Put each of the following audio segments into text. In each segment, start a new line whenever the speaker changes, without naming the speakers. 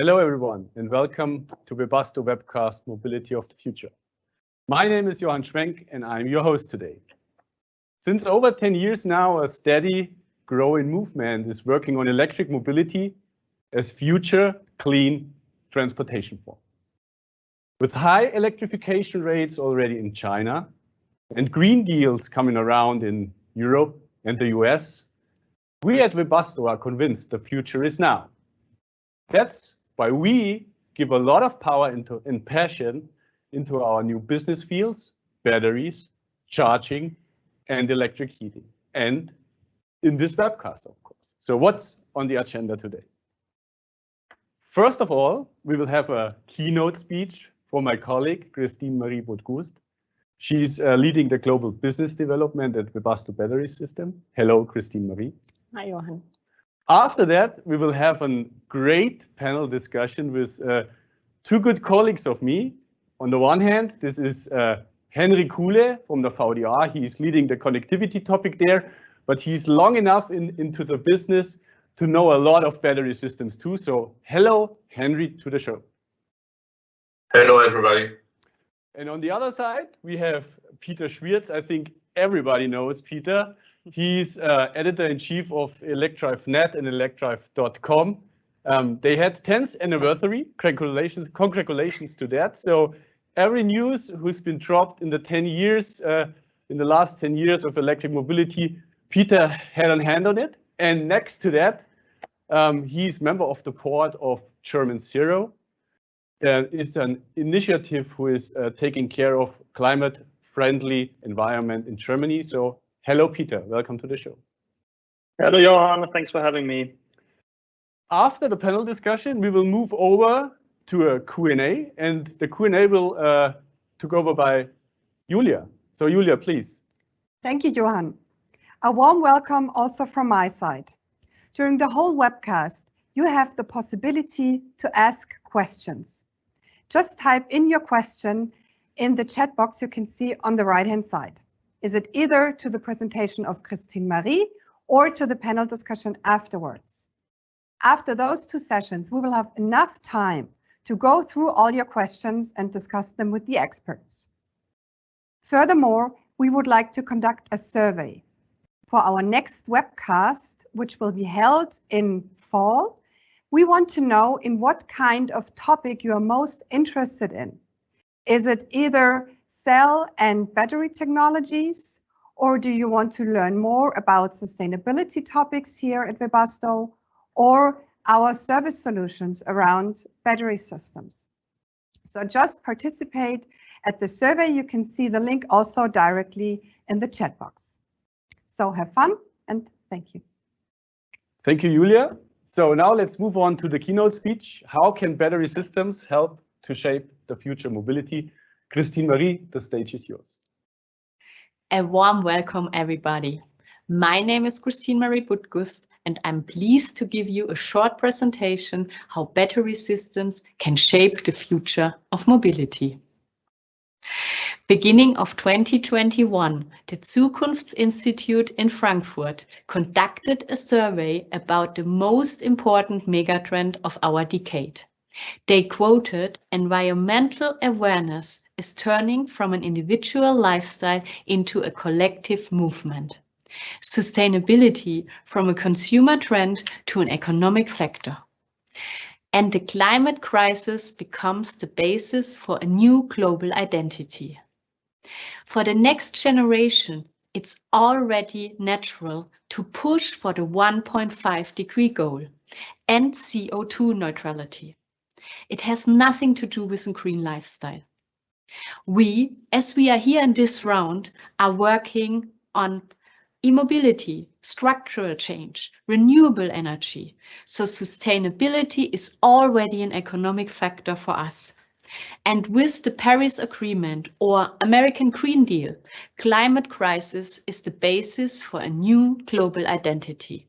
Hello everyone and welcome to Webasto Webcast Mobility of the Future. My name is Johann Schwenk and I'm your host today. Since over 10 years now, a steady growing movement is working on electric mobility as future clean transportation form. With high electrification rates already in China and green deals coming around in Europe and the US, we at Webasto are convinced the future is now. That's why we give a lot of power and passion into our new business fields, batteries, charging, and electric heating, and in this webcast, of course. So what's on the agenda today? First of all, we will have a keynote speech from my colleague, Christine Marie Boutgust. She's leading the global business development at Webasto Battery System. Hello, Christine Marie.
Hi, Johann.
After that, we will have a great panel discussion with two good colleagues of me. On the one hand, this is Henry Kuhle from the VDR. He's leading the connectivity topic there, but he's long enough into the business to know a lot of battery systems too. So hello, Henry, to the show.
Hello, everybody.
And on the other side, we have Peter Schwierz. I think everybody knows Peter. He's editor-in-chief of ElecDrive.net and ElecDrive.com. They had 10th anniversary. Congratulations to that. So every news who's been dropped in the 10 years, in the last 10 years of electric mobility, Peter had a hand on it. And next to that, he's member of the board of German Zero. It's an initiative who is taking care of climate-friendly environment in Germany. So hello, Peter. Welcome to the show.
Hello, Johann. Thanks for having me.
After the panel discussion, we will move over to a Q&A, and the Q&A will took over by Julia. So Julia, please.
Thank you, Johann. A warm welcome also from my side. During the whole webcast, you have the possibility to ask questions. Just type in your question in the chat box you can see on the right-hand side. Is it either to the presentation of Christine Marie or to the panel discussion afterwards? After those two sessions, we will have enough time to go through all your questions and discuss them with the experts. Furthermore, we would like to conduct a survey. For our next webcast, which will be held in fall, we want to know in what kind of topic you are most interested in. Is it either cell and battery technologies, or do you want to learn more about sustainability topics here at Webasto, or our service solutions around battery systems? So just participate at the survey. You can see the link also directly in the chat box. So have fun and thank you.
Thank you, Julia. So now let's move on to the keynote speech. How can battery systems help to shape the future mobility? Christine Marie, the stage is yours.
A warm welcome, everybody. My name is Christine Marie Boutgust, and I'm pleased to give you a short presentation how battery systems can shape the future of mobility. Beginning of 2021, the Zukunftsinstitut in Frankfurt conducted a survey about the most important megatrend of our decade. They quoted, "Environmental awareness is turning from an individual lifestyle into a collective movement. Sustainability from a consumer trend to an economic factor. And the climate crisis becomes the basis for a new global identity. For the next generation, it's already natural to push for the 1.5-degree goal and CO2 neutrality. It has nothing to do with a green lifestyle. We, as we are here in this round, are working on e-mobility, structural change, renewable energy. So sustainability is already an economic factor for us. And with the Paris Agreement or American Green Deal, climate crisis is the basis for a new global identity.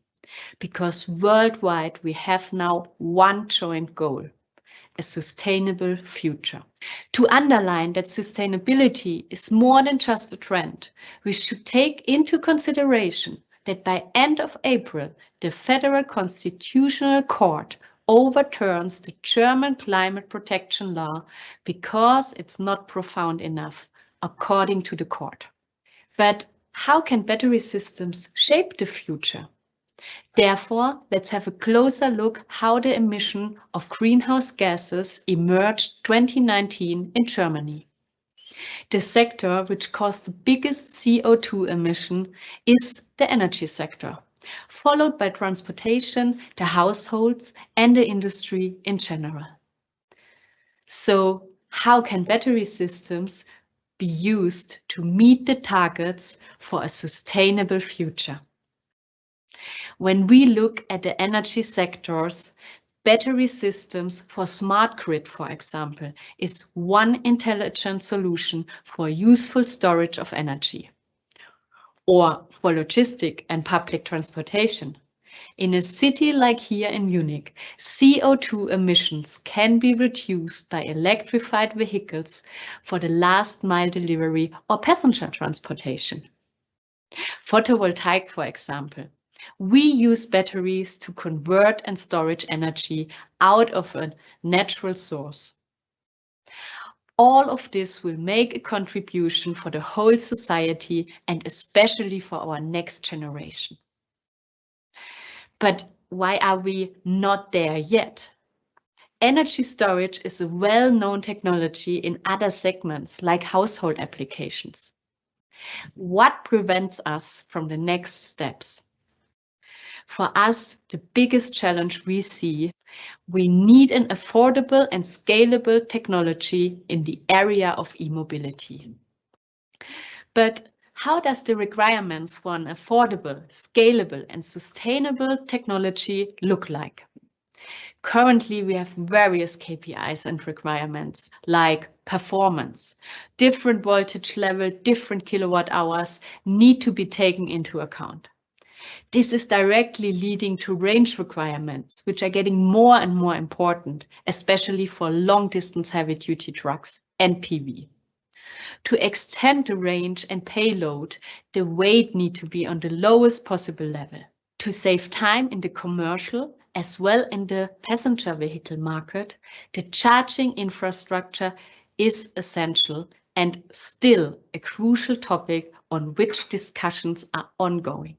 Because worldwide we have now one joint goal, a sustainable future. To underline that sustainability is more than just a trend, we should take into consideration that by end of April, the Federal Constitutional Court overturns the German climate protection law because it's not profound enough, according to the court. But how can battery systems shape the future? Therefore, let's have a closer look how the emission of greenhouse gases emerged 2019 in Germany. The sector which caused the biggest CO2 emission is the energy sector, followed by transportation, the households, and the industry in general. So, how can battery systems be used to meet the targets for a sustainable future? When we look at the energy sectors, battery systems for smart grid, for example, is one intelligent solution for useful storage of energy. Or for logistic and public transportation. In a city like here in Munich, CO2 emissions can be reduced by electrified vehicles for the last mile delivery or passenger transportation. Photovoltaic, for example. We use batteries to convert and storage energy out of a natural source. All of this will make a contribution for the whole society and especially for our next generation. But why are we not there yet? Energy storage is a well-known technology in other segments like household applications. What prevents us from the next steps? For us, the biggest challenge we see, we need an affordable and scalable technology in the area of e-mobility. But how does the requirements for an affordable, scalable, and sustainable technology look like? Currently, we have various KPIs and requirements like performance. Different voltage level, different kilowatt hours need to be taken into account. This is directly leading to range requirements, which are getting more and more important, especially for long-distance heavy-duty trucks and PV. To extend the range and payload, the weight needs to be on the lowest possible level. To save time in the commercial as well in the passenger vehicle market, the charging infrastructure is essential and still a crucial topic on which discussions are ongoing.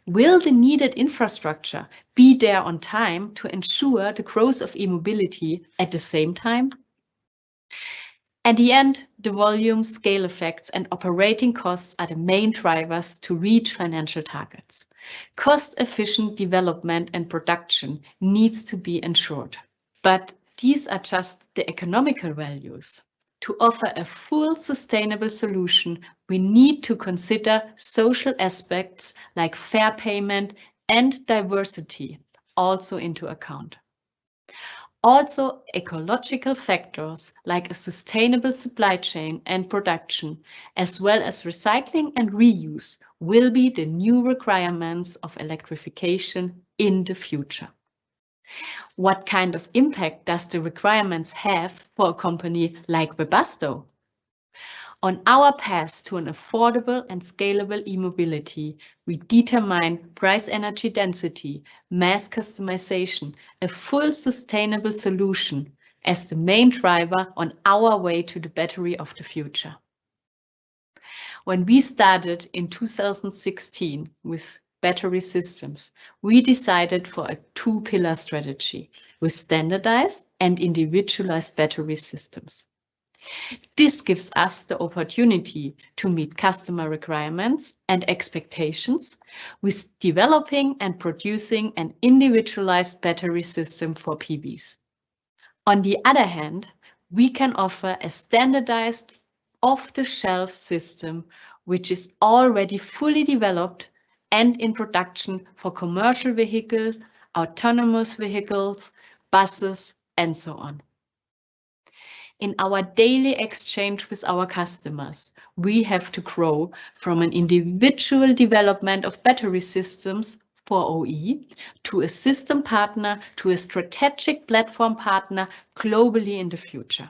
Will the needed infrastructure be there on time to ensure the growth of e-mobility at the same time? At the end, the volume, scale effects, and operating costs are the main drivers to reach financial targets. Cost-efficient development and production needs to be ensured. But these are just the economical values. To offer a full sustainable solution, we need to consider social aspects like fair payment and diversity also into account. Also, ecological factors like a sustainable supply chain and production, as well as recycling and reuse, will be the new requirements of electrification in the future. What kind of impact does the requirements have for a company like Webasto? On our path to an affordable and scalable e-mobility, we determine price energy density, mass customization, a full sustainable solution as the main driver on our way to the battery of the future. When we started in 2016 with battery systems, we decided for a two-pillar strategy with standardized and individualized battery systems. This gives us the opportunity to meet customer requirements and expectations with developing and producing an individualized battery system for PVs. On the other hand, we can offer a standardized off-the-shelf system which is already fully developed and in production for commercial vehicles, autonomous vehicles, buses, and so on. In our daily exchange with our customers, we have to grow from an individual development of battery systems for OE to a system partner to a strategic platform partner globally in the future.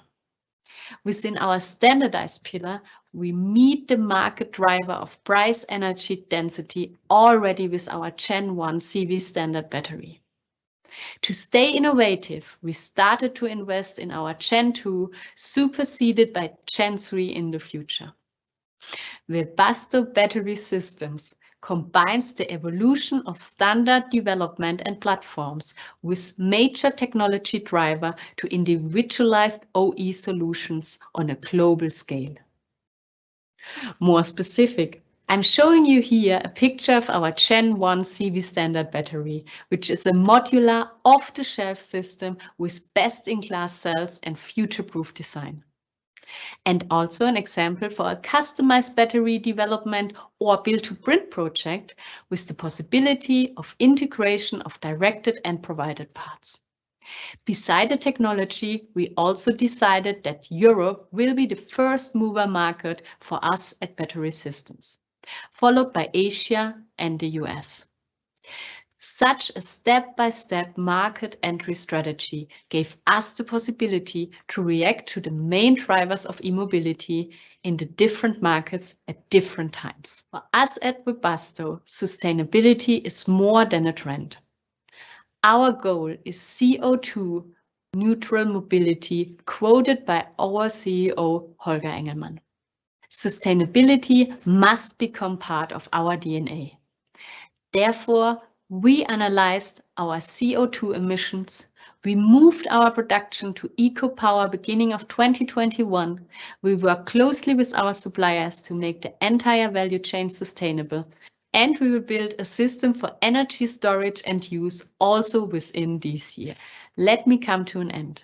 Within our standardized pillar, we meet the market driver of price energy density already with our Gen 1 CV standard battery. To stay innovative, we started to invest in our Gen 2, superseded by Gen 3 in the future. Webasto Battery Systems combines the evolution of standard development and platforms with major technology driver to individualized OE solutions on a global scale. More specific, I'm showing you here a picture of our Gen 1 CV standard battery, which is a modular, off-the-shelf system with best-in-class cells and future-proof design. And also an example for a customized battery development or build-to-print project with the possibility of integration of directed and provided parts. Beside the technology, we also decided that Europe will be the first mover market for us at Battery Systems, followed by Asia and the US. Such a step-by-step market entry strategy gave us the possibility to react to the main drivers of e-mobility in the different markets at different times. For us at Webasto, sustainability is more than a trend. Our goal is CO2 neutral mobility, quoted by our CEO, Holger Engelmann. Sustainability must become part of our DNA. Therefore, we analyzed our CO2 emissions. We moved our production to eco-power beginning of 2021. We work closely with our suppliers to make the entire value chain sustainable. And we will build a system for energy storage and use also within this year. Let me come to an end.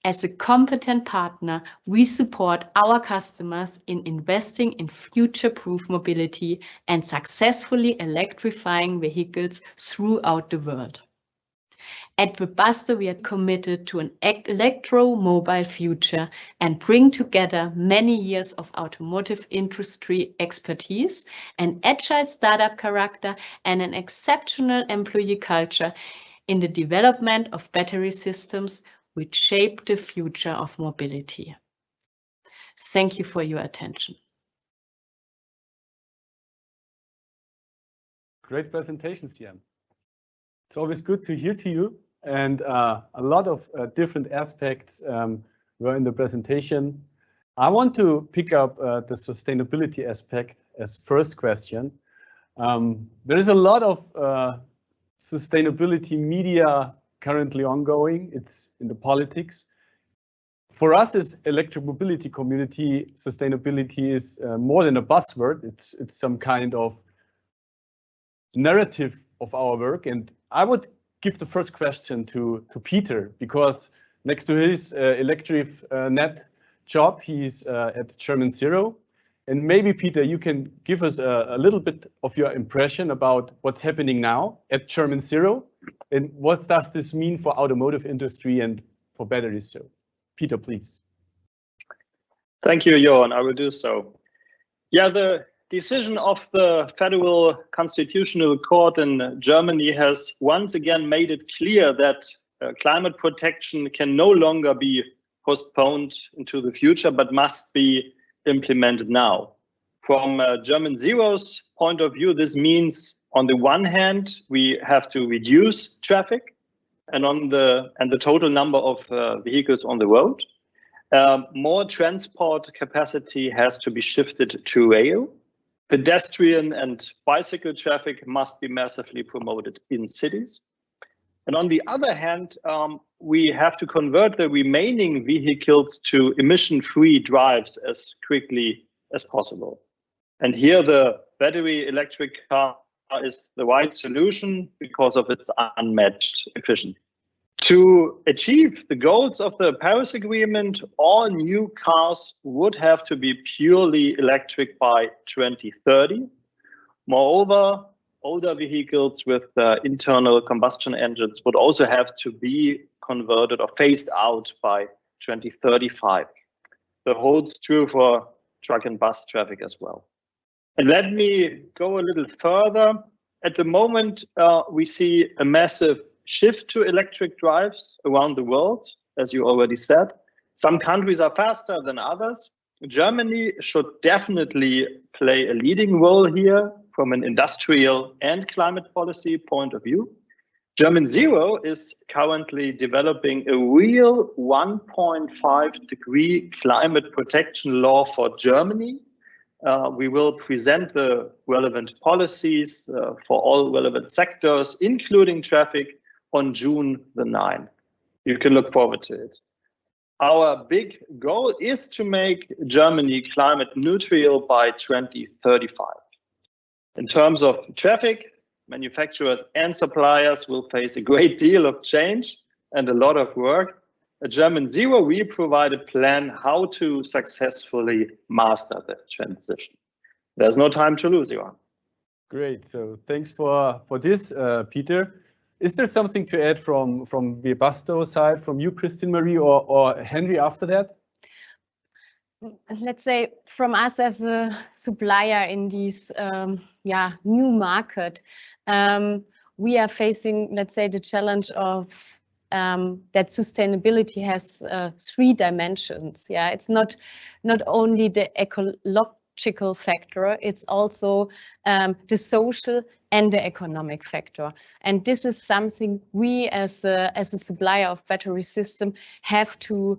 As a competent partner, we support our customers in investing in future-proof mobility and successfully electrifying vehicles throughout the world. At Webasto, we are committed to an electro-mobile future and bring together many years of automotive industry expertise, an agile startup character, and an exceptional employee culture in the development of battery systems which shape the future of mobility. Thank you for your attention.
Great presentation, Sian. It's always good to hear to you, and a lot of different aspects were in the presentation. I want to pick up the sustainability aspect as first question. There is a lot of sustainability media currently ongoing. It's in the politics. For us as electric mobility community, sustainability is more than a buzzword. It's some kind of narrative of our work. And I would give the first question to Peter, because next to his electric net job, he's at German Zero. And maybe, Peter, you can give us a little bit of your impression about what's happening now at German Zero, and what does this mean for automotive industry and for batteries? So, Peter, please.
Thank you, Johan. I will do so. Yeah, the decision of the Federal Constitutional Court in Germany has once again made it clear that climate protection can no longer be postponed into the future, but must be implemented now. From German Zero's point of view, this means on the one hand, we have to reduce traffic and the total number of vehicles on the road. More transport capacity has to be shifted to rail. Pedestrian and bicycle traffic must be massively promoted in cities. And on the other hand, we have to convert the remaining vehicles to emission-free drives as quickly as possible. And here the battery electric car is the right solution because of its unmatched efficiency. To achieve the goals of the Paris Agreement, all new cars would have to be purely electric by 2030. Moreover, older vehicles with internal combustion engines would also have to be converted or phased out by 2035. That holds true for truck and bus traffic as well. And let me go a little further. At the moment, we see a massive shift to electric drives around the world, as you already said. Some countries are faster than others. Germany should definitely play a leading role here from an industrial and climate policy point of view. German Zero is currently developing a real 1.5-degree climate protection law for Germany. We will present the relevant policies for all relevant sectors, including traffic, on June the 9th. You can look forward to it. Our big goal is to make Germany climate neutral by 2035. In terms of traffic, manufacturers and suppliers will face a great deal of change and a lot of work. At German Zero, we provide a plan how to successfully master that transition. There's no time to lose, Johan.
Great. So thanks for this, Peter. Is there something to add from Webasto side, from you, Christine Marie, or Henry after that?
Let's say from us as a supplier in this new market, we are facing, let's say, the challenge of that sustainability has 3 dimensions. Yeah, it's not only the ecological factor, it's also the social and the economic factor. And this is something we as a supplier of battery system have to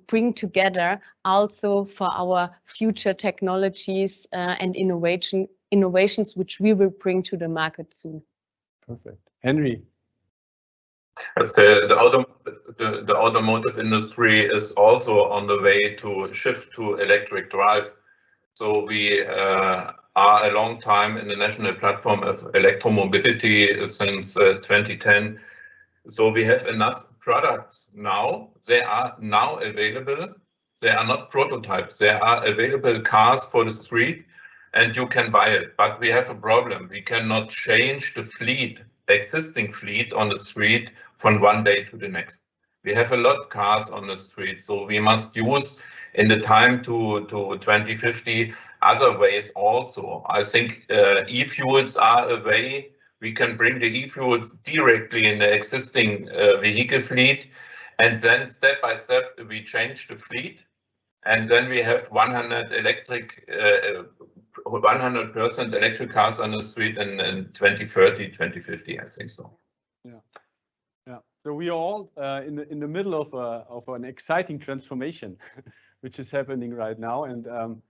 bring together also for our future technologies and innovations which we will bring to the market soon.
Perfect. Henry.
As the automotive industry is also on the way to shift to electric drive. So we are a long time in the national platform of electromobility since 2010. So we have enough products now. They are now available. They are not prototypes. They are available cars for the street and you can buy it. But we have a problem. We cannot change the fleet, existing fleet on the street from one day to the next. We have a lot of cars on the street. So we must use in the time to 2050 other ways also. I think e-fuels are a way we can bring the e-fuels directly in the existing vehicle fleet, and then step by step we change the fleet, and then we have 100% electric cars on the street in 2030, 2050, I think so.
Yeah. So we are all in the middle of an exciting transformation, which is happening right now, and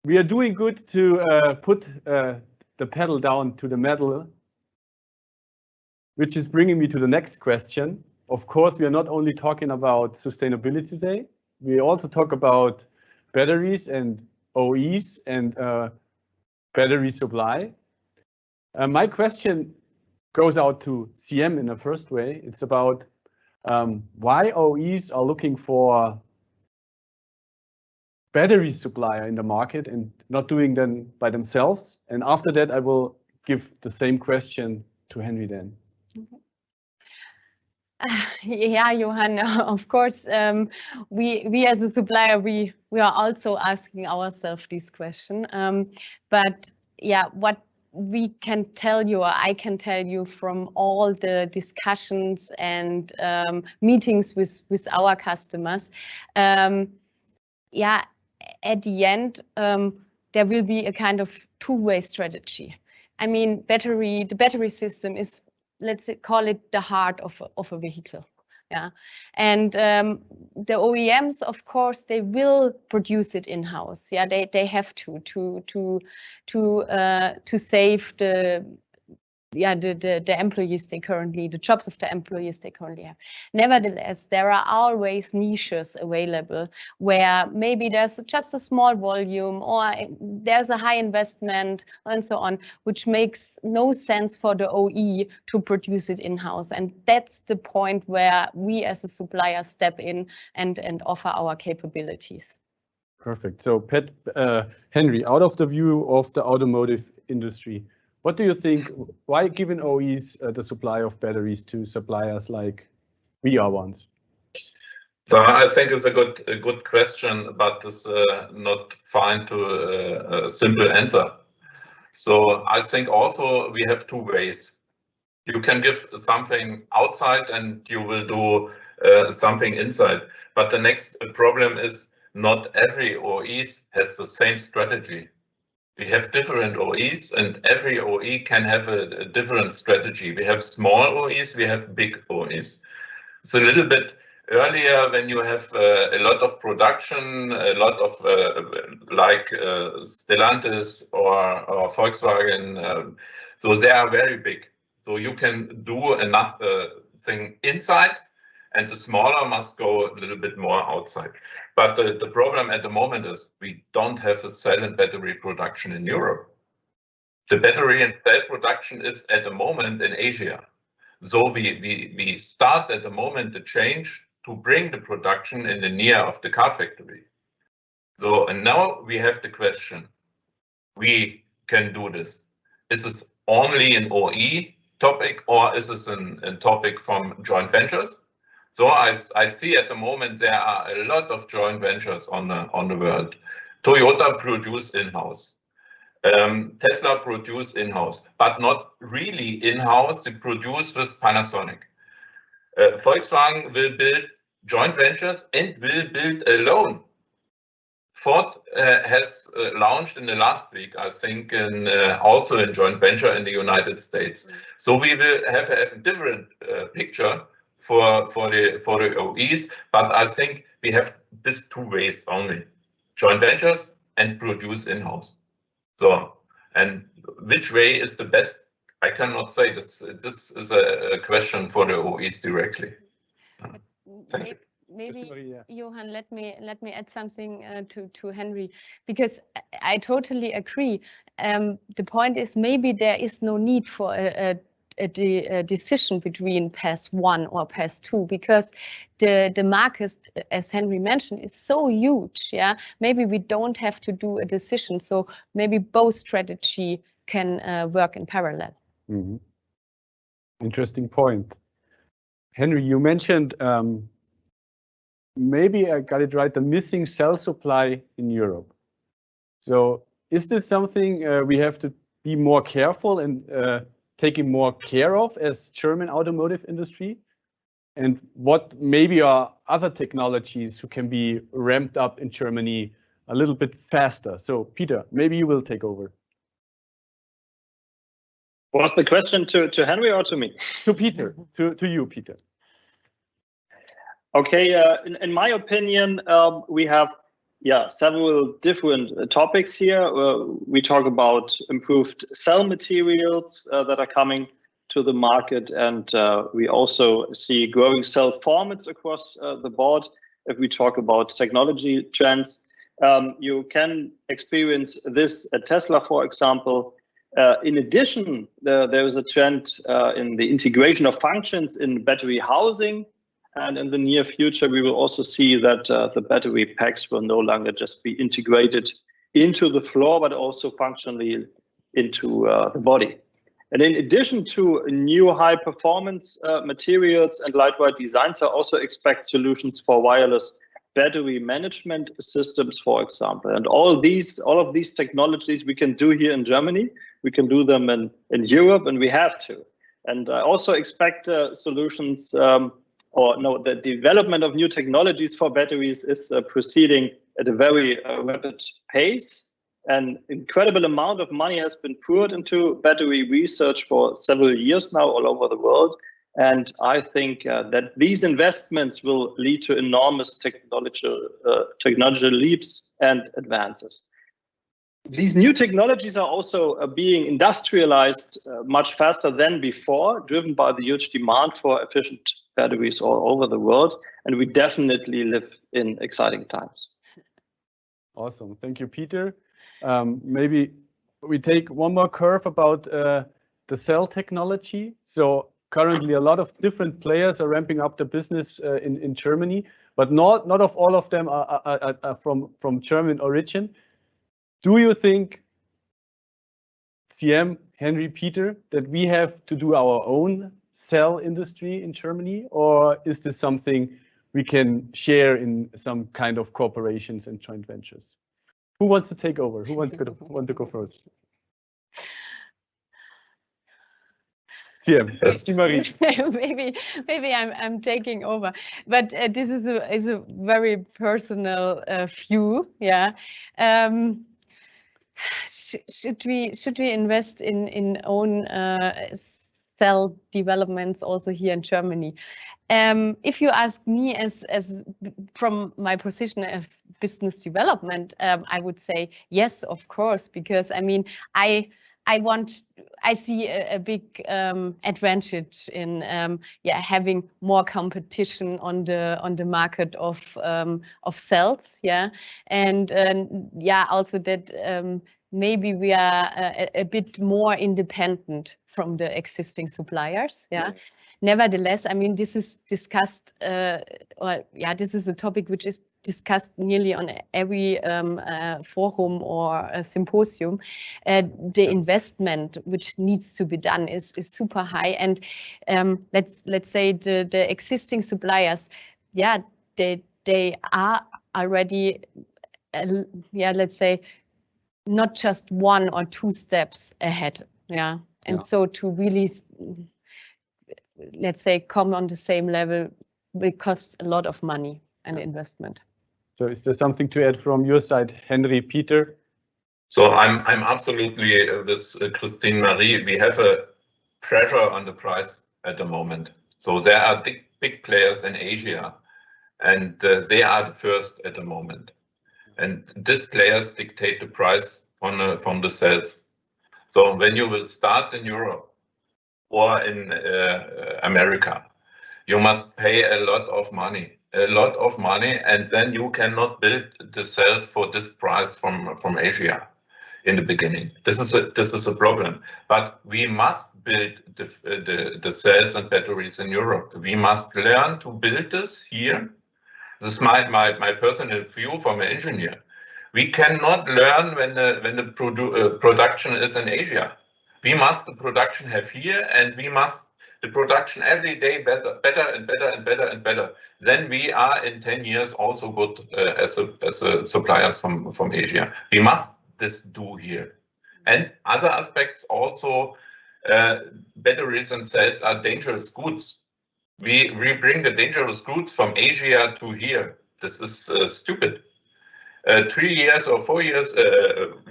we are doing good to put the pedal down to the metal, which is bringing me to the next question. Of course, we are not only talking about sustainability today, we also talk about batteries and OEs and battery supply. My question goes out to CM in the first way. It's about why OEs are looking for battery supplier in the market and not doing them by themselves. And after that, I will give the same question to Henry then.
Yeah, Johan, of course, we as a supplier, we are also asking ourselves this question. But yeah, what we can tell you, or I can tell you from all the discussions and meetings with our customers, yeah, at the end, there will be a kind of two-way strategy. I mean, the battery system is, let's call it the heart of a vehicle. Yeah, and the OEMs, of course, they will produce it in-house. Yeah, they have to save the employees the jobs of the employees they currently have. Nevertheless, there are always niches available where maybe there's just a small volume or there's a high investment and so on, which makes no sense for the OE to produce it in-house. And that's the point where we as a supplier step in and offer our capabilities.
Perfect. So Henry, out of the view of the automotive industry, what do you think, why giving OEs the supply of batteries to suppliers like we are ones?
So I think it's a good question, but it's not fine to a simple answer. So I think also we have two ways. You can give something outside and you will do something inside. But the next problem is not every OE has the same strategy. We have different OEs, and every OE can have a different strategy. We have small OEs, we have big OEs. It's a little bit earlier when you have a lot of production, a lot of like Stellantis or Volkswagen. So they are very big. So you can do enough thing inside, and the smaller must go a little bit more outside. But the problem at the moment is we don't have a cell and battery production in Europe. The battery and cell production is at the moment in Asia. So we start at the moment the change to bring the production in the near of the car factory. So, and now we have the question, we can do this. Is this only an OE topic, or is this a topic from joint ventures? So I see at the moment there are a lot of joint ventures on the world. Toyota produce in-house. Tesla produce in-house, but not really in-house. They produce with Panasonic. Volkswagen will build joint ventures and will build alone. Ford has launched in the last week, I think, also a joint venture in the United States. So we will have a different picture for the OEs, but I think we have these two ways only: joint ventures and produce in-house. So, and which way is the best? I cannot say. This is a question for the OEs directly. Thank you.
Maybe Johan, let me add something to Henry, because I totally agree. The point is, maybe there is no need for a decision between pass 1 or pass 2, because the market, as Henry mentioned, is so huge. Yeah, maybe we don't have to do a decision. So maybe both strategy can work in parallel.
Mm-hmm. Interesting point. Henry, you mentioned, maybe I got it right, the missing cell supply in Europe. So is this something we have to be more careful and taking more care of as German automotive industry? And what maybe are other technologies who can be ramped up in Germany a little bit faster? So Peter, maybe you will take over.
Was the question to Henry or to me?
To Peter, to you, Peter.
Okay, in my opinion, we have several different topics here. We talk about improved cell materials that are coming to the market, and we also see growing cell formats across the board. If we talk about technology trends, you can experience this at Tesla, for example. In addition, there is a trend in the integration of functions in battery housing. And in the near future, we will also see that the battery packs will no longer just be integrated into the floor, but also functionally into the body. And in addition to new high performance materials and lightweight designs, I also expect solutions for wireless battery management systems, for example. And all of these technologies we can do here in Germany. We can do them in Europe, and we have to. And I also expect solutions, the development of new technologies for batteries is proceeding at a very rapid pace. An incredible amount of money has been poured into battery research for several years now all over the world. And I think that these investments will lead to enormous technological leaps and advances. These new technologies are also being industrialized much faster than before, driven by the huge demand for efficient batteries all over the world. And we definitely live in exciting times.
Awesome. Thank you, Peter. Maybe we take one more curve about the cell technology. So currently a lot of different players are ramping up the business in Germany, but not of all of them are from German origin. Do you think, CM, Henry, Peter, that we have to do our own cell industry in Germany, or is this something we can share in some kind of corporations and joint ventures? Who wants to take over? Who want to go first? CM, Marie.
maybe I'm taking over, but this is a very personal view. Yeah. Should we invest in own cell developments also here in Germany? If you ask me, as from my position as business development, I would say yes, of course, because I mean I see a big advantage in having more competition on the market of cells, and also that maybe we are a bit more independent from the existing suppliers, Nevertheless, I mean, this is discussed, this is a topic which is discussed nearly on every forum or symposium. The investment which needs to be done is super high, and let's say the existing suppliers, they are already, let's say, not just 1 or 2 steps ahead, and so to really, let's say, come on the same level will cost a lot of money and investment.
So is there something to add from your side, Henry, Peter?
So I'm absolutely with Christine Marie. We have a pressure on the price at the moment. So there are big players in Asia, and they are the first at the moment. And these players dictate the price from the cells. So when you will start in Europe or in America, you must pay a lot of money, and then you cannot build the cells for this price from Asia in the beginning. This is a problem. But we must build the cells and batteries in Europe. We must learn to build this here. This is my personal view from an engineer. We cannot learn when the production is in Asia. We must the production have here, and we must the production every day better and better and better and better. Then we are in 10 years also good as a suppliers from Asia. We must this do here. And other aspects also, batteries and cells are dangerous goods. We bring the dangerous goods from Asia to here. This is stupid. 3 years or 4 years,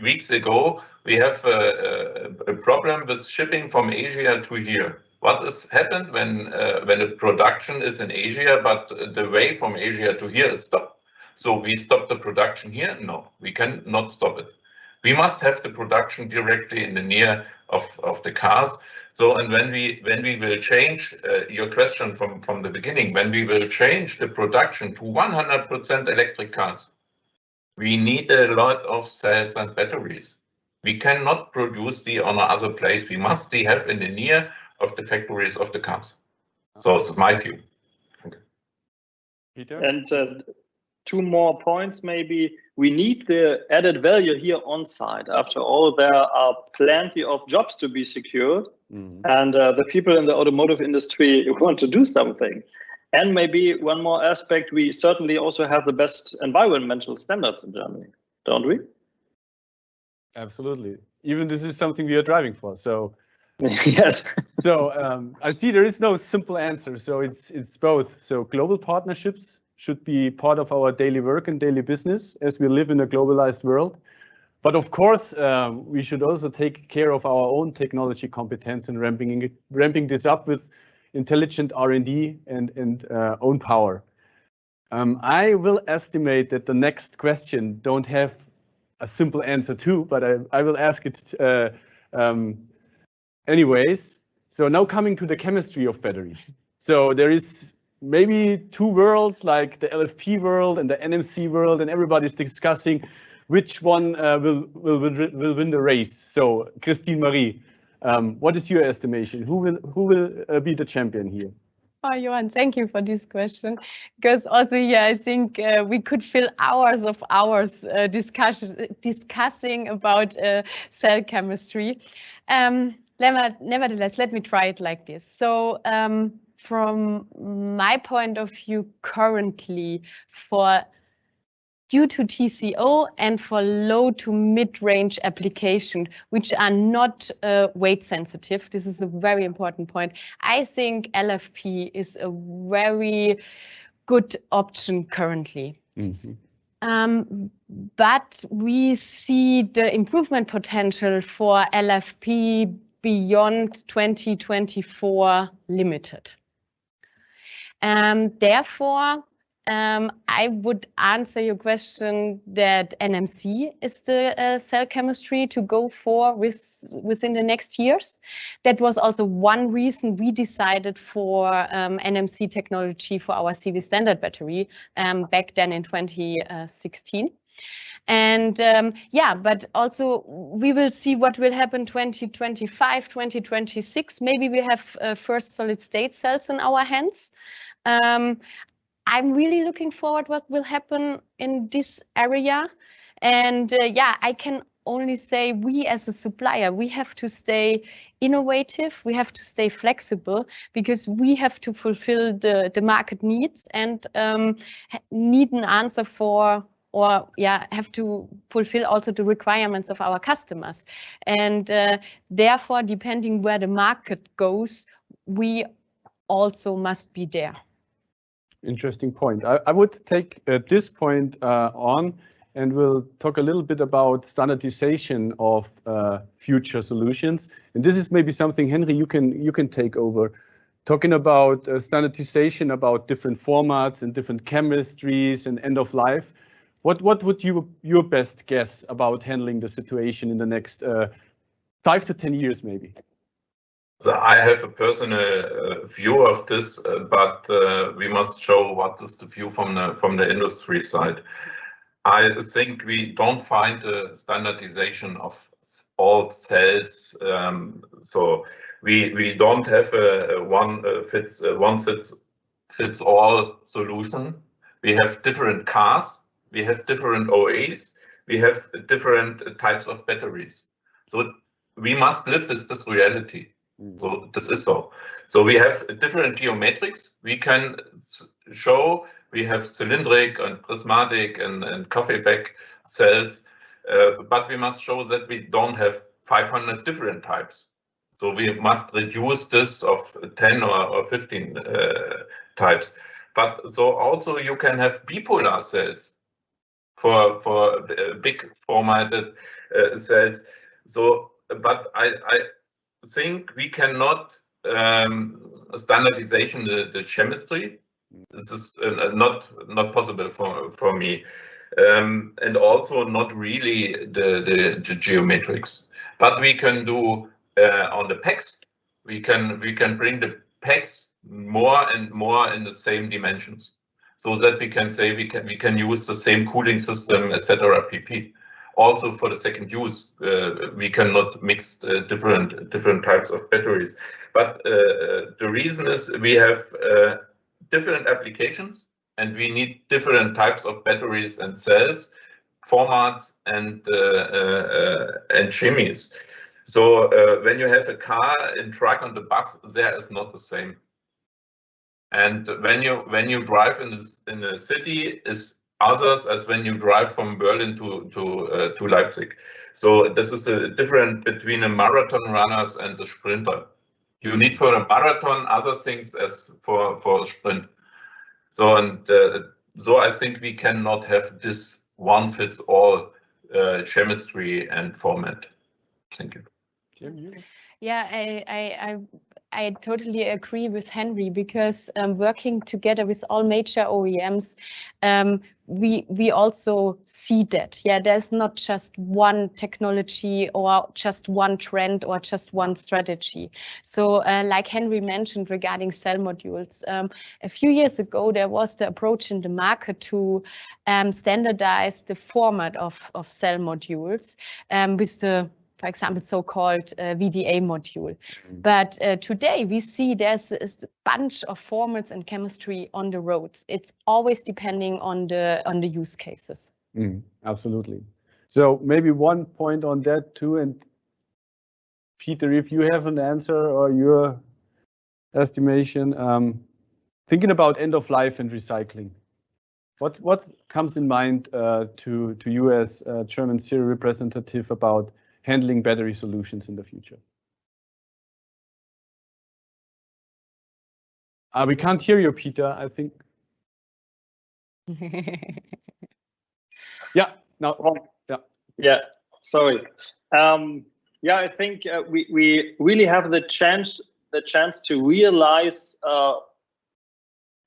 weeks ago, we have a problem with shipping from Asia to here. What has happened when the production is in Asia, but the way from Asia to here is stopped? So we stop the production here? No, we cannot stop it. We must have the production directly in the near of the cars. So, and when we will change your question from the beginning, when we will change the production to 100% electric cars, we need a lot of cells and batteries. We cannot produce the on other place. We must have in the near of the factories of the cars. So it's my view. Okay.
Peter?
And 2 more points maybe. We need the added value here on site. After all, there are plenty of jobs to be secured, and the people in the automotive industry want to do something. And maybe one more aspect, we certainly also have the best environmental standards in Germany, don't we?
Absolutely. Even this is something we are driving for. So
yes.
So I see there is no simple answer. So it's both. So global partnerships should be part of our daily work and daily business as we live in a globalized world. But of course, we should also take care of our own technology competence and ramping this up with intelligent R&D and own power. I will estimate that the next question don't have a simple answer too, but I will ask it anyways. So now coming to the chemistry of batteries. So there is maybe 2 worlds, like the LFP world and the NMC world, and everybody's discussing which one will win the race. So Christine Marie, what is your estimation? Who will be the champion here?
Oh, Johan, thank you for this question. Because also here, I think we could fill hours discussing about cell chemistry. Nevertheless, let me try it like this. So from my point of view, currently, due to TCO and for low to mid-range application, which are not weight sensitive, this is a very important point. I think LFP is a very good option currently.
But we see the improvement potential for LFP beyond 2024 limited. Therefore, I would answer your question that NMC is the cell chemistry to go for within the next years. That was also one reason we decided for NMC technology for our CV standard battery back then in 2016. And yeah, but also we will see what will happen 2025, 2026. Maybe we have first solid state cells in our hands. I'm really looking forward what will happen in this area. And yeah, I can only say we as a supplier, we have to stay innovative, we have to stay flexible, because we have to fulfill the market needs and need an answer for, or yeah, have to fulfill also the requirements of our customers. And therefore, depending where the market goes, we also must be there.
Interesting point. I would take this point on, and we'll talk a little bit about standardization of future solutions. And this is maybe something, Henry, you can take over. Talking about standardization, about different formats and different chemistries and end of life. What would your best guess about handling the situation in the next 5 to 10 years, maybe?
So I have a personal view of this, but we must show what is the view from the industry side. I think we don't find a standardization of all cells. So we don't have a one fits all solution. We have different cars. We have different OEs. We have different types of batteries. So we must live with this reality. So this is so. So we have different geometrics. We can show we have cylindric and prismatic and coffee bag cells, but we must show that we don't have 500 different types. So we must reduce this of 10 or 15 types. But so also you can have bipolar cells for big formatted cells. So, but I think we cannot standardization the chemistry. This is not possible for me, and also not really the geometrics. But we can do on the packs. We can bring the packs more and more in the same dimensions, so that we can say we can use the same cooling system, etc. pp. Also for the second use, we cannot mix different types of batteries. But the reason is we have different applications, and we need different types of batteries and cells, formats and chemies. So when you have a car and truck on the bus, there is not the same. And when you drive in the city is others as when you drive from Berlin to Leipzig. So this is the difference between a marathon runners and the sprinter. You need for a marathon other things as for a sprint. So so I think we cannot have this one fits all chemistry and format. Thank you.
Yeah, I totally agree with Henry, because working together with all major OEMs, we also see that, yeah, there's not just one technology or just one trend or just one strategy. So like Henry mentioned regarding cell modules, a few years ago, there was the approach in the market to standardize the format of cell modules with the, for example, so-called VDA module. But today we see there's a bunch of formats and chemistry on the roads. It's always depending on the use cases.
Absolutely. So maybe one point on that too. And Peter, if you have an answer or your estimation, thinking about end of life and recycling, what comes in mind to you as German serial representative about handling battery solutions in the future? We can't hear you, Peter, I think. Yeah. No.
Yeah. Sorry. Yeah, I think we really have the chance to realize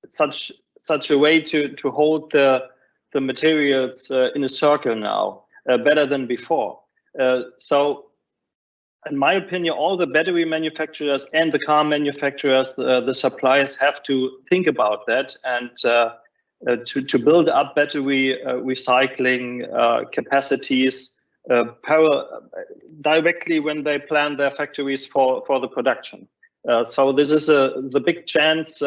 such a way to hold the materials in a circle now better than before. So, in my opinion, all the battery manufacturers and the car manufacturers, the suppliers, have to think about that and to build up battery recycling capacities directly when they plan their factories for the production. So this is the big chance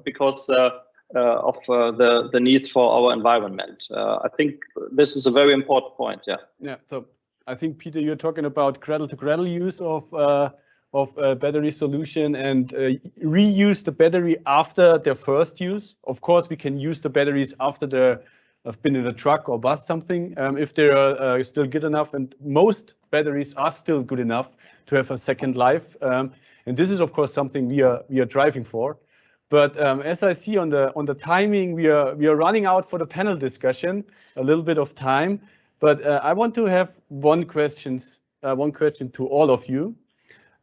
because of the needs for our environment. I think this is a very important point. Yeah.
Yeah. So I think, Peter, you're talking about cradle-to-cradle use of battery solution and reuse the battery after their first use. Of course, we can use the batteries after they have been in a truck or bus something if they are still good enough. And most batteries are still good enough to have a second life. And this is, of course, something we are driving for. But as I see on the timing, we are running out for the panel discussion, a little bit of time. But I want to have one question to all of you.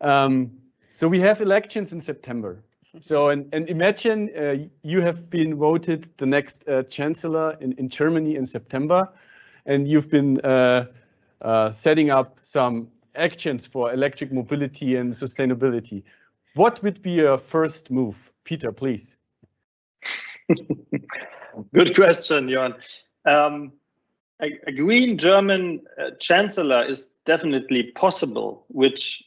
So we have elections in September. So and imagine you have been voted the next chancellor in Germany in September, and you've been setting up some actions for electric mobility and sustainability. What would be your first move? Peter, please.
Good question, Johan. A green German chancellor is definitely possible, which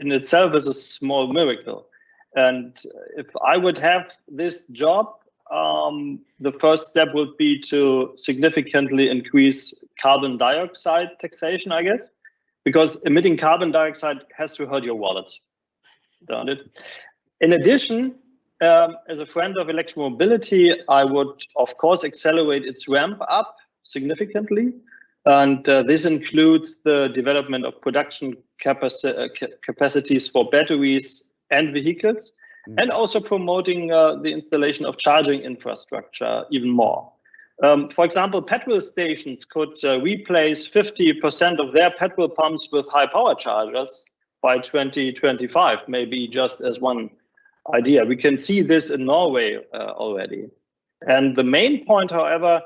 in itself is a small miracle. And if I would have this job, the first step would be to significantly increase carbon dioxide taxation, I guess, because emitting carbon dioxide has to hurt your wallet, don't it? In addition, as a friend of electromobility, I would, of course, accelerate its ramp up significantly. And this includes the development of production capacities for batteries and vehicles, and also promoting the installation of charging infrastructure even more. For example, petrol stations could replace 50% of their petrol pumps with high power chargers by 2025, maybe just as one idea. We can see this in Norway already. And the main point, however,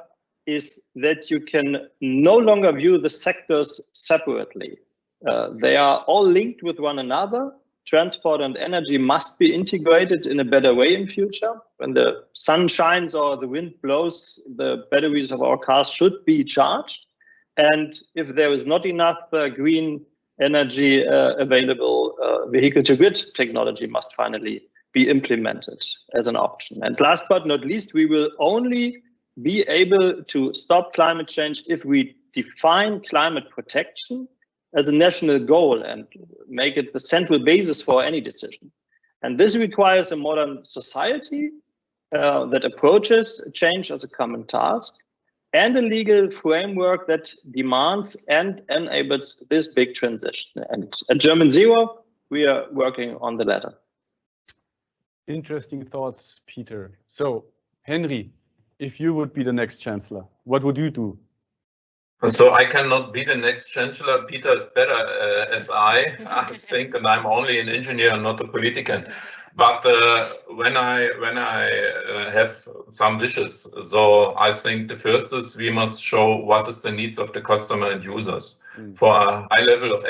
is that you can no longer view the sectors separately. They are all linked with one another. Transport and energy must be integrated in a better way in future. When the sun shines or the wind blows, the batteries of our cars should be charged. And if there is not enough green energy available, vehicle-to-grid technology must finally be implemented as an option. And last but not least, we will only be able to stop climate change if we define climate protection as a national goal and make it the central basis for any decision. And this requires a modern society that approaches change as a common task, and a legal framework that demands and enables this big transition. And at German Zero, we are working on the latter.
Interesting thoughts, Peter. So, Henry, if you would be the next chancellor, what would you do?
So I cannot be the next chancellor. Peter is better as I think, and I'm only an engineer, not a politician. But when I have some wishes, so I think the first is we must show what is the needs of the customer and users. For a high level of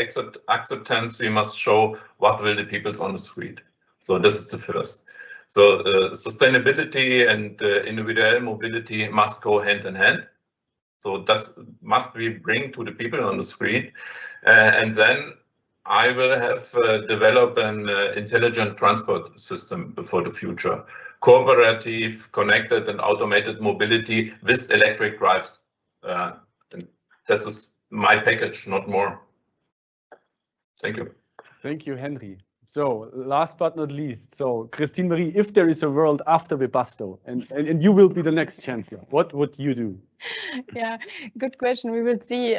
acceptance, we must show what will the peoples on the street. So this is the first. So sustainability and individual mobility must go hand in hand. So that must we bring to the people on the street. And then I will have developed an intelligent transport system for the future. Cooperative, connected and automated mobility with electric drives. And this is my package, not more. Thank you.
Thank you, Henry. So last but not least, so Christine Marie, if there is a world after Webasto and you will be the next chancellor, what would you do?
Yeah, good question. We will see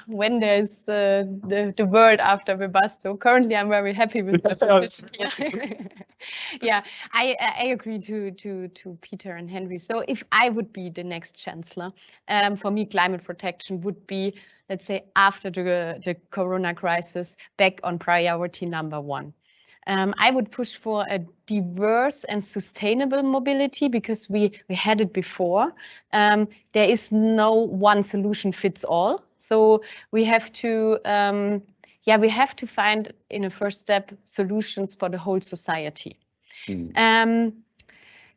when there's the world after Webasto. Currently, I'm very happy with my position here. Yeah, I agree to Peter and Henry. So if I would be the next chancellor, for me, climate protection would be, let's say, after the Corona crisis, back on priority number one. I would push for a diverse and sustainable mobility because we had it before. There is no one solution fits all. So we have to, we have to find in a first step solutions for the whole society. And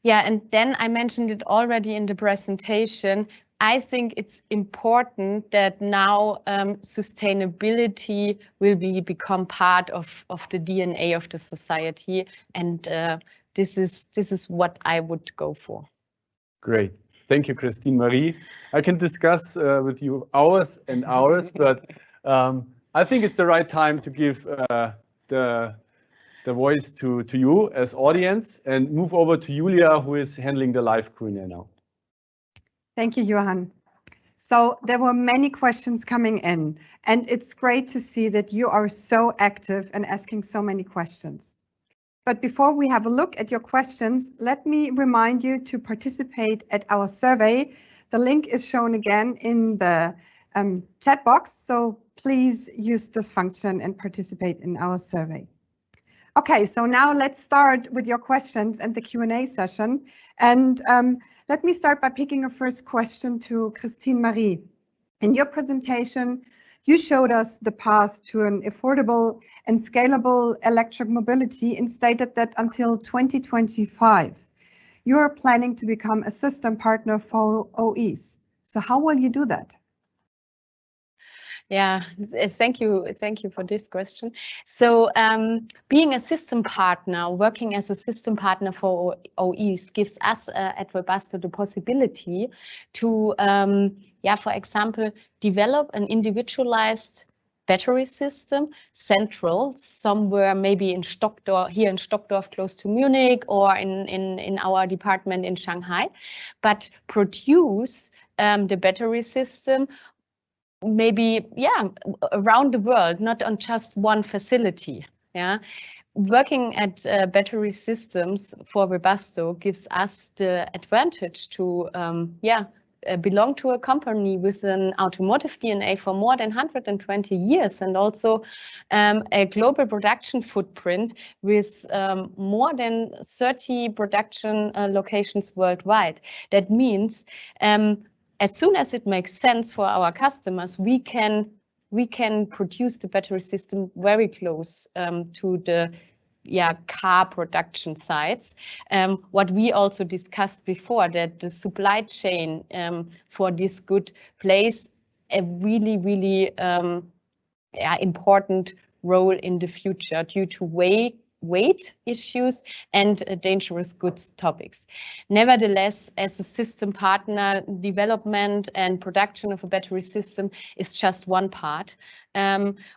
then I mentioned it already in the presentation. I think it's important that now sustainability will become part of the DNA of the society, and this is what I would go for.
Great, thank you, Christine Marie. I can discuss with you hours and hours, but I think it's the right time to give the voice to you as audience and move over to Julia, who is handling the live Q&A now.
Thank you, Johan. So there were many questions coming in, and it's great to see that you are so active and asking so many questions. But before we have a look at your questions, let me remind you to participate at our survey. The link is shown again in the chat box, so please use this function and participate in our survey. Okay, so now let's start with your questions and the Q&A session. And let me start by picking a first question to Christine Marie. In your presentation, you showed us the path to an affordable and scalable electric mobility and stated that until 2025, you are planning to become a system partner for OEs. So how will you do that?
Yeah, thank you for this question. So being a system partner, working as a system partner for OEs gives us at Webasto the possibility to, for example, develop an individualized battery system central somewhere, maybe in Stockdorf, here in Stockdorf close to Munich, or in our department in Shanghai, but produce the battery system maybe around the world, not on just one facility. Working at battery systems for Webasto gives us the advantage to belong to a company with an automotive DNA for more than 120 years, and also a global production footprint with more than 30 production locations worldwide. That means as soon as it makes sense for our customers, we can produce the battery system very close to the car production sites. What we also discussed before, that the supply chain for this good plays a really important role in the future due to weight issues and dangerous goods topics. Nevertheless, as a system partner, development and production of a battery system is just one part.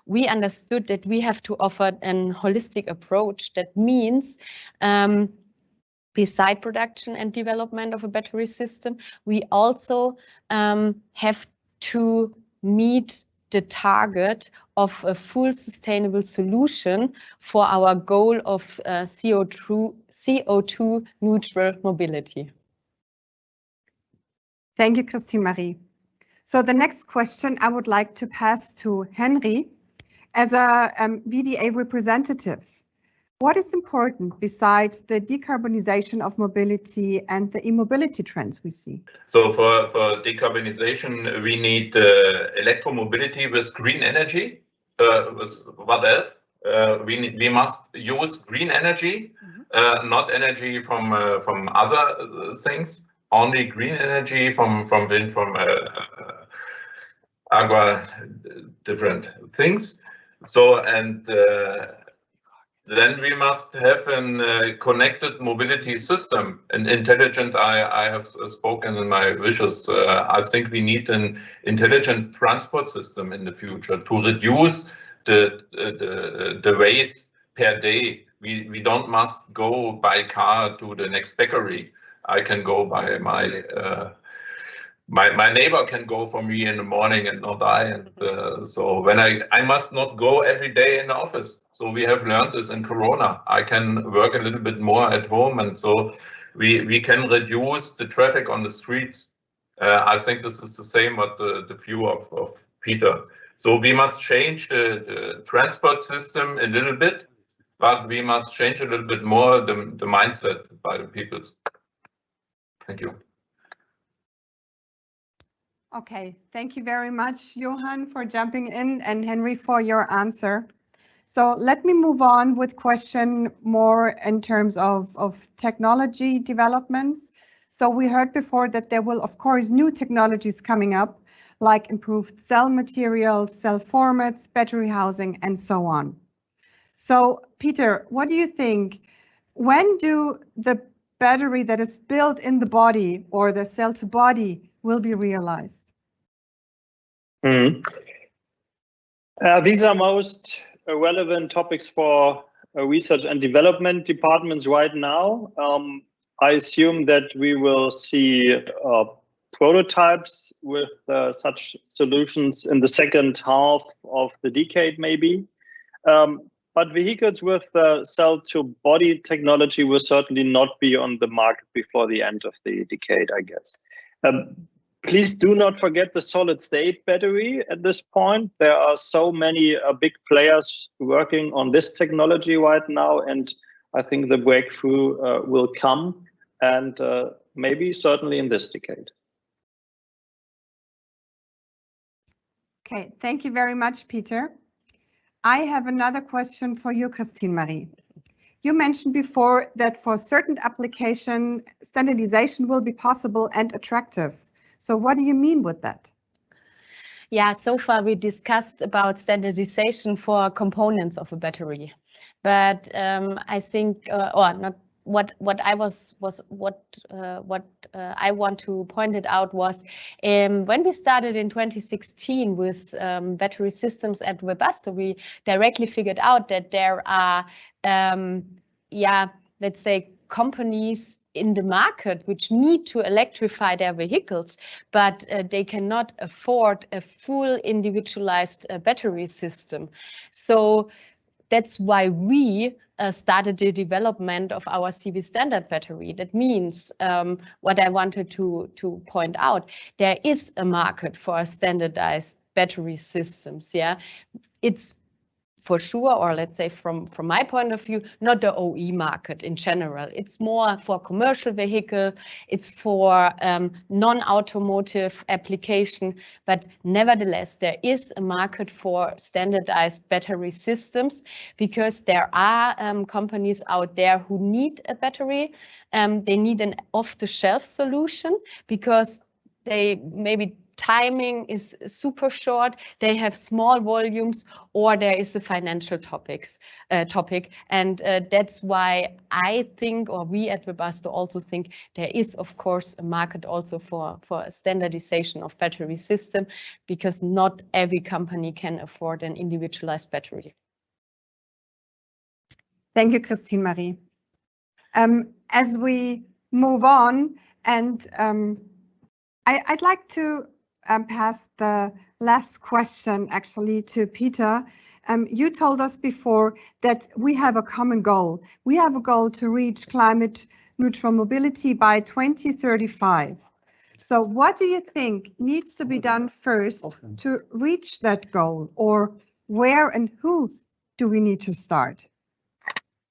We understood that we have to offer an holistic approach. That means beside production and development of a battery system, we also have to meet the target of a full sustainable solution for our goal of CO2 neutral mobility.
Thank you, Christine Marie. So the next question I would like to pass to Henry. As a VDA representative, what is important besides the decarbonization of mobility and the e-mobility trends we see?
So for decarbonization, we need electromobility with green energy. With what else? We must use green energy, not energy from other things. Only green energy from wind, from agua, different things. So then we must have a connected mobility system, an intelligent. I have spoken in my wishes. I think we need an intelligent transport system in the future to reduce the waste per day. We don't must go by car to the next bakery. I can go by my my neighbor can go for me in the morning and not I. And so when I must not go every day in the office. So we have learned this in Corona. I can work a little bit more at home, and so we can reduce the traffic on the streets. I think this is the same what the view of Peter. So we must change the transport system a little bit, but we must change a little bit more the mindset by the people. Thank you.
Okay, thank you very much, Johan, for jumping in, and Henry for your answer. So let me move on with question more in terms of technology developments. So we heard before that there will, of course, new technologies coming up, like improved cell materials, cell formats, battery housing, and so on. So Peter, what do you think? When do the battery that is built in the body or the cell to body will be realized?
These are most relevant topics for research and development departments right now. I assume that we will see prototypes with such solutions in the second half of the decade, maybe. But vehicles with cell-to-body technology will certainly not be on the market before the end of the decade, I guess. Please do not forget the solid-state battery at this point. There are so many big players working on this technology right now, and I think the breakthrough will come, and maybe certainly in this decade.
Okay, thank you very much, Peter. I have another question for you, Christine Marie. You mentioned before that for certain application, standardization will be possible and attractive. So what do you mean with that?
Yeah, so far we discussed about standardization for components of a battery, but I think, or not. What I want to point it out was when we started in 2016 with battery systems at Webasto, we directly figured out that there are, let's say, companies in the market which need to electrify their vehicles, but they cannot afford a full individualized battery system. So that's why we started the development of our CB standard battery. That means what I wanted to point out, there is a market for standardized battery systems. Yeah, it's for sure, or let's say from my point of view, not the OE market in general. It's more for commercial vehicle, it's for non-automotive application, but nevertheless, there is a market for standardized battery systems because there are companies out there who need a battery. They need an off-the-shelf solution because they maybe timing is super short, they have small volumes, or there is a financial topic. And that's why I think, or we at Webasto also think, there is of course a market also for standardization of battery system, because not every company can afford an individualized battery.
Thank you, Christine Marie. As we move on, and I'd like to pass the last question actually to Peter. You told us before that we have a common goal. We have a goal to reach climate neutral mobility by 2035. So what do you think needs to be done first to reach that goal, or where and who do we need to start?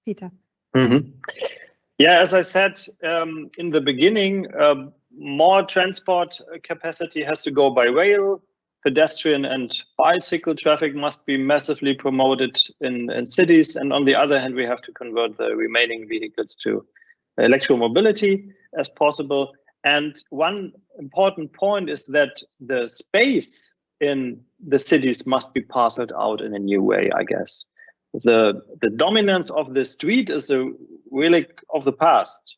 Peter.
Yeah, as I said in the beginning, more transport capacity has to go by rail. Pedestrian and bicycle traffic must be massively promoted in cities. And on the other hand, we have to convert the remaining vehicles to electromobility as possible. And one important point is that the space in the cities must be parceled out in a new way, I guess. The dominance of the street is a relic of the past.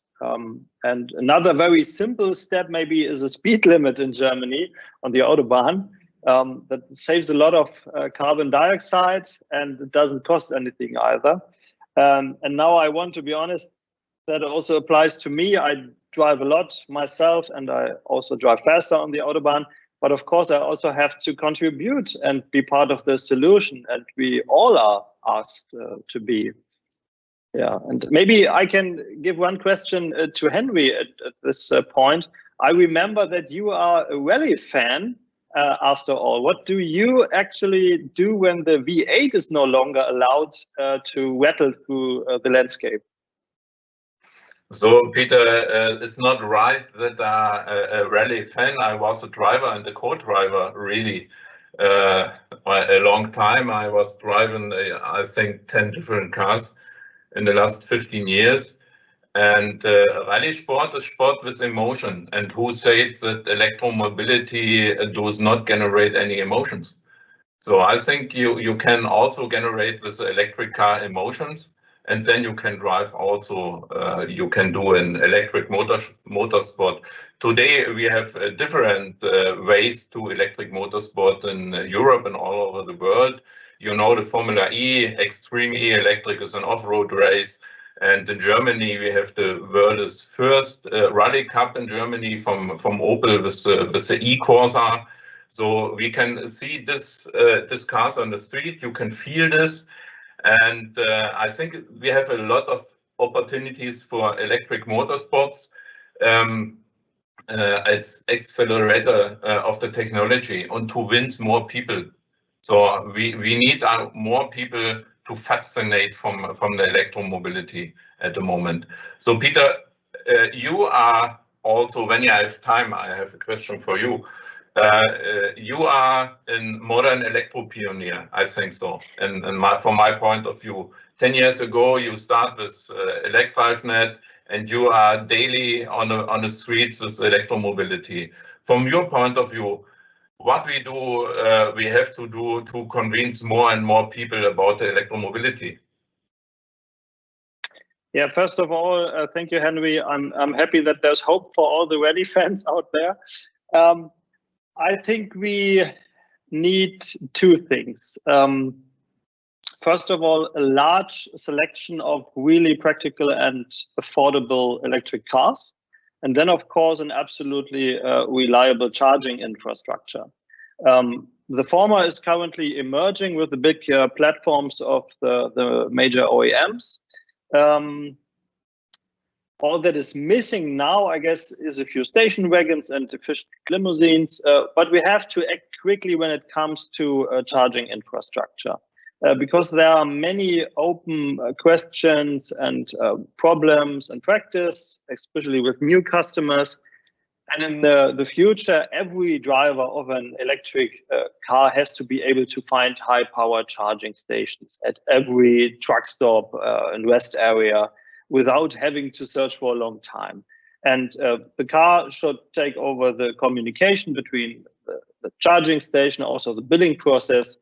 And another very simple step maybe is a speed limit in Germany on the Autobahn that saves a lot of carbon dioxide, and it doesn't cost anything either. And now I want to be honest, that also applies to me. I drive a lot myself, and I also drive faster on the Autobahn. But of course, I also have to contribute and be part of the solution, and we all are asked to be. Yeah, and maybe I can give one question to Henry at this point. I remember that you are a rally fan. After all, what do you actually do when the V8 is no longer allowed to rattle through the landscape?
So, Peter, it's not right that I'm a rally fan. I was a driver and a co-driver, really. A long time. I was driving, I think, 10 different cars in the last 15 years. And rally sport is sport with emotion. And who said that electromobility does not generate any emotions? So I think you can also generate with the electric car emotions, and then you can drive also, you can do an electric motorsport. Today we have different ways to electric motorsport in Europe and all over the world. You know, the Formula E, Extreme E Electric is an off-road race. And in Germany, we have the world's first rally cup in Germany from Opel with the E-Corsa. So we can see this cars on the street. You can feel this, and I think we have a lot of opportunities for electric motorsports. It's accelerator of the technology and to win more people. So we need more people to fascinate from the electromobility at the moment. So Peter, you are also, when you have time, I have a question for you. You are a modern electro pioneer, I think so. And from my point of view, 10 years ago, you start with ElecDriveNet, and you are daily on the streets with electromobility. From your point of view, what we have to do to convince more and more people about the electromobility?
Yeah, first of all, thank you, Henry. I'm happy that there's hope for all the rally fans out there. I think we need two things. First of all, a large selection of really practical and affordable electric cars. And then, of course, an absolutely reliable charging infrastructure. The former is currently emerging with the big platforms of the major OEMs. All that is missing now, I guess, is a few station wagons and efficient limousines, but we have to act quickly when it comes to charging infrastructure, because there are many open questions and problems in practice, especially with new customers. And in the future, every driver of an electric car has to be able to find high-power charging stations at every truck stop and rest area, without having to search for a long time. And the car should take over the communication between the charging station, also the billing process.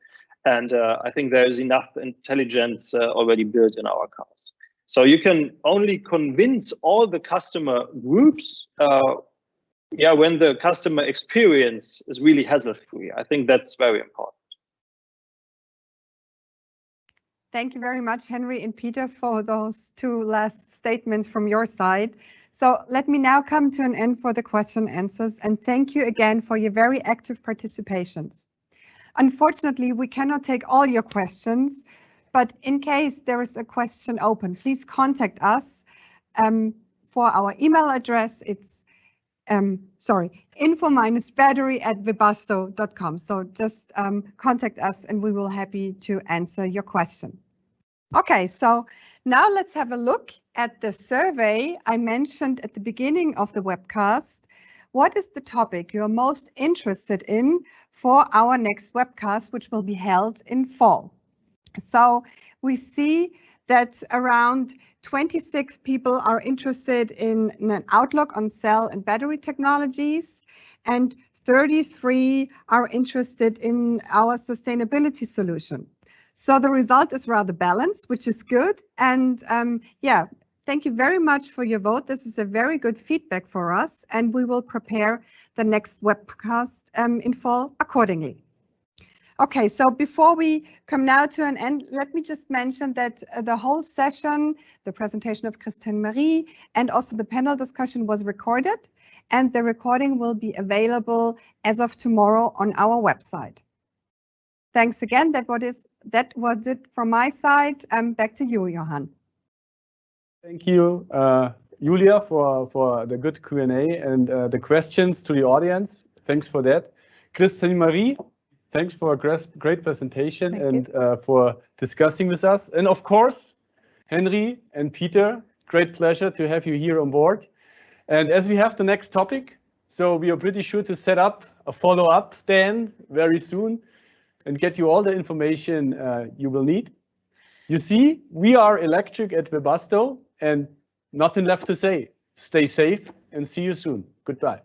And I think there is enough intelligence already built in our cars. So you can only convince all the customer groups when the customer experience is really hassle-free. I think that's very important.
Thank you very much, Henry and Peter, for those two last statements from your side. So let me now come to an end for the question and answers, and thank you again for your very active participations. Unfortunately, we cannot take all your questions, but in case there is a question open, please contact us. For our email address, it's info-battery@webasto.com. So just contact us and we will be happy to answer your question. Okay, so now let's have a look at the survey I mentioned at the beginning of the webcast. What is the topic you're most interested in for our next webcast, which will be held in fall? So we see that around 26 people are interested in an outlook on cell and battery technologies, and 33 are interested in our sustainability solution. So the result is rather balanced, which is good. And thank you very much for your vote. This is a very good feedback for us, and we will prepare the next webcast in fall accordingly. Okay, so before we come now to an end, let me just mention that the whole session, the presentation of Christine Marie, and also the panel discussion was recorded, and the recording will be available as of tomorrow on our website. Thanks again. That was it from my side. Back to you, Johan.
Thank you, Julia, for the good Q&A and the questions to the audience. Thanks for that. Christine Marie, thanks for a great presentation and for discussing with us. And of course, Henry and Peter, great pleasure to have you here on board. And as we have the next topic, so we are pretty sure to set up a follow-up then very soon and get you all the information you will need. You see, we are electric at Webasto and nothing left to say. Stay safe and see you soon. Goodbye.